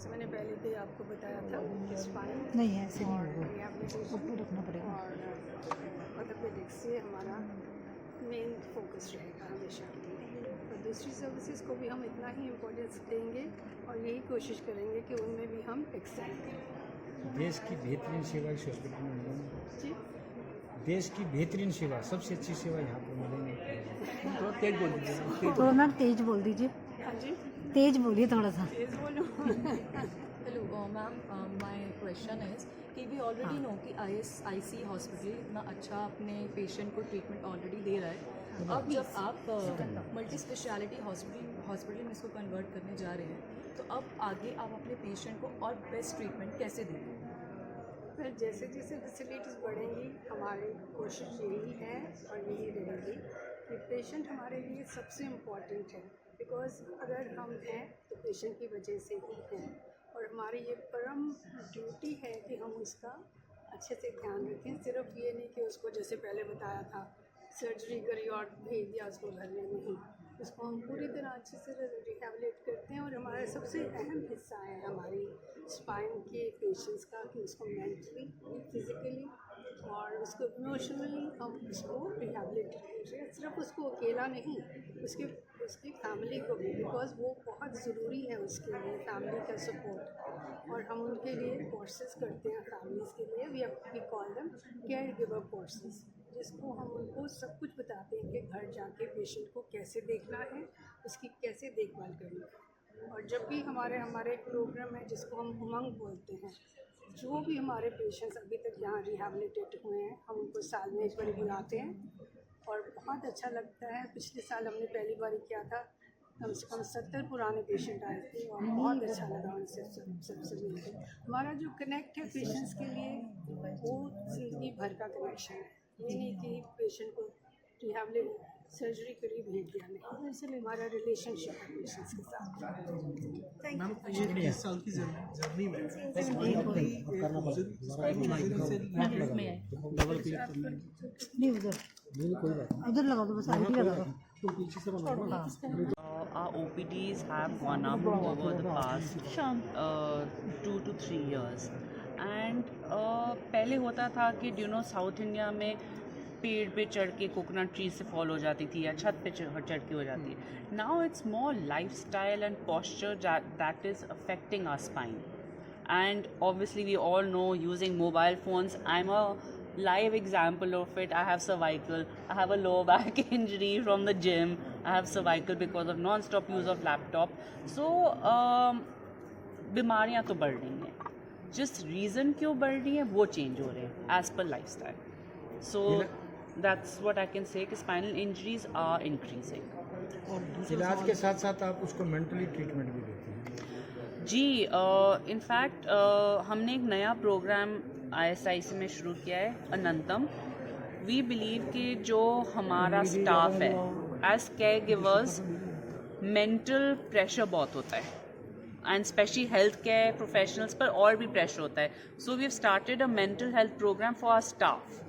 जैसे मैंने पहले भी आपको बताया था कि स्पाइन नहीं ऐसे नहीं होगा, रिहैबिलिटेशन ऊपर रखना पड़ेगा। और ऑर्थोपेडिक्स से हमारा मेन फोकस रहेगा हमेशा। और दूसरी सर्विसेज को भी हम इतना ही इम्पोर्टेंस देंगे और यही कोशिश करेंगे कि उनमें भी हम एक्सेल करें। देश की बेहतरीन सेवा इस हॉस्पिटल में मिलेगी। जी, देश की बेहतरीन सेवा, सबसे अच्छी सेवा यहाँ पर मिलेगी। थोड़ा तेज बोल दीजिए। तो मैम तेज बोल दीजिए, हाँ जी, तेज बोलिए थोड़ा सा। तेज़ बोलो। Hello, ma'am. My question is कि we already know कि IC हॉस्पिटल इतना अच्छा अपने पेशेंट को ट्रीटमेंट ऑलरेडी दे रहा है। अब जब आप मल्टी स्पेशलिटी हॉस्पिटल में इसको कन्वर्ट करने जा रहे हैं, तो अब आगे आप अपने पेशेंट को और बेस्ट ट्रीटमेंट कैसे देंगे? फिर जैसे जैसे फैसिलिटीज़ बढ़ेंगी हमारी कोशिश यही है और यही रहेगी कि पेशेंट हमारे लिए सबसे इम्पॉर्टेंट है। बिकॉज़ अगर हम हैं तो पेशेंट की वजह से ही हैं और हमारी ये परम ड्यूटी है कि हम उसका अच्छे से ध्यान रखें। सिर्फ ये नहीं कि उसको जैसे पहले बताया था सर्जरी करी और भेज दिया उसको घर में, नहीं, उसको हम पूरी तरह अच्छे से रिहैबिलिट करते हैं। और हमारा सबसे अहम हिस्सा है हमारी स्पाइन के पेशेंट्स का कि उसको मेंटली, फिज़िकली और उसको इमोशनली हम उसको रिहैबिलिट कर रहे हैं। सिर्फ उसको अकेला नहीं, उसकी फैमिली को भी, बिकॉज़ वो बहुत ज़रूरी है उसके लिए फैमिली का सपोर्ट। और हम उनके लिए कोर्सेज़ करते हैं फैमिलीज़ के लिए, we call them care giver courses, जिसको हम उनको सब कुछ बताते हैं कि घर जाके पेशेंट को कैसे देखना है, उसकी कैसे देखभाल करनी है। और जब भी हमारे एक प्रोग्राम है जिसको हम उमंग बोलते हैं, जो भी हमारे पेशेंट्स अभी तक यहाँ रिहैबिलिटेट हुए हैं हम उनको साल में एक बार बुलाते हैं और बहुत अच्छा लगता है। पिछले साल हमने पहली बार किया था, कम से कम 70 पुराने पेशेंट आए थे और बहुत अच्छा लगा उनसे सबसे मिलकर। हमारा जो कनेक्ट है पेशेंट्स के लिए वो ज़िंदगी भर का कनेक्शन है। ये नहीं कि पेशेंट को रिहैबिलिट सर्जरी करी भेज दिया, नहीं, इसलिए हमारा रिलेशनशिप है पेशेंट्स के साथ। मैम ये 20 साल की जर्नी में नहीं उधर लगा दो, बस आईडी लगा दो। Our OPDs have gone up over the past 2 to 3 years and पहले होता था कि साउथ इंडिया में पेड़ पे चढ़ के कोकोनट ट्री से फॉल हो जाती थी या छत पे चढ़ के हो जाती है। Now it's more lifestyle and posture that is affecting our spine and obviously we all know using mobile phones. I'm a live example of it. I have cervical, I have a lower back injury from the gym, I have cervical because of non-stop use of laptop. So बीमारियां तो बढ़ रही हैं, जिस reason क्यों बढ़ रही हैं वो चेंज हो रहे हैं as per lifestyle. So that's what I can say कि स्पाइनल इंजरीज आर इंक्रीजिंग. और इलाज के साथ साथ आप उसको मेंटली ट्रीटमेंट भी देते हैं? जी, इनफैक्ट हमने एक नया प्रोग्राम ISIC में शुरू किया है, अनंतम. वी बिलीव कि जो हमारा स्टाफ है as care givers, mental pressure बहुत होता है and specially health care professionals पर और भी प्रेशर होता है. So we have started a mental health program for our staff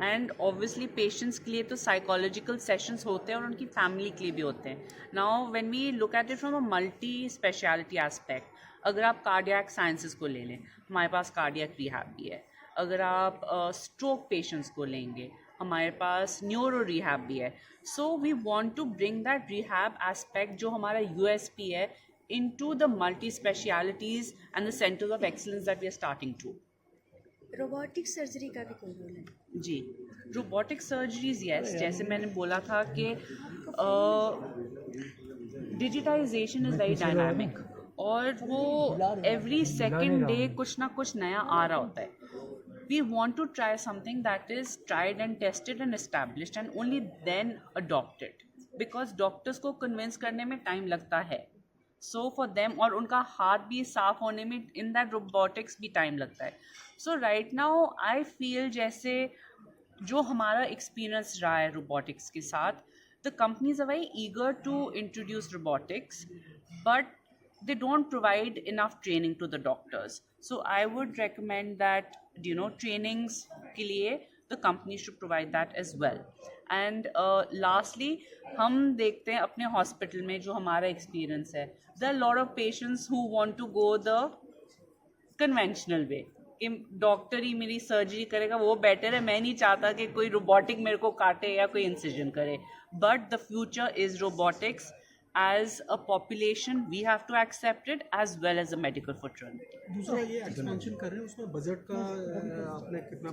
and obviously patients के लिए तो साइकोलॉजिकल सेशंस होते हैं और उनकी फैमिली के लिए भी होते हैं. Now when we look at it from a multi speciality aspect, अगर आप कार्डियक साइंसेस को ले लें, हमारे पास कार्डियक रिहैब भी है. अगर आप स्ट्रोक पेशेंट्स को लेंगे, हमारे पास न्यूरो रिहैब भी है. So we want to bring that rehab aspect जो हमारा USP है into the multi specialities and the centers of excellence that we are starting to. Robotic surgery का भी कोई रोल है? जी, रोबोटिक सर्जरीज यस, जैसे मैंने बोला था कि डिजिटाइजेशन इज़ वेरी डायनामिक और वो एवरी सेकेंड डे कुछ ना कुछ नया आ रहा होता है. We want to try something that is tried and tested and established and only then adopted, because doctors को कन्विंस करने में टाइम लगता है. सो फॉर देम, और उनका हाथ भी साफ होने में इन दैट रोबोटिक्स भी टाइम लगता है. So right now I feel जैसे जो हमारा एक्सपीरियंस रहा है रोबोटिक्स के साथ, the companies are very eager to introduce robotics but they don't provide enough training to the doctors. So I would recommend that trainings के लिए the company should provide that as well. And lastly, हम देखते हैं अपने hospital में जो हमारा experience है, there are a lot of patients who want to go the conventional way कि डॉक्टर ही मेरी सर्जरी करेगा वो बेटर है. मैं नहीं चाहता कि कोई रोबोटिक मेरे को काटे या कोई इंसिजन करे. But the future is robotics. As a population, we have to accept it as well as a medical fraternity. दूसरा ये एक्सपेंशन कर रहे हैं उसमें बजट का आपने कितना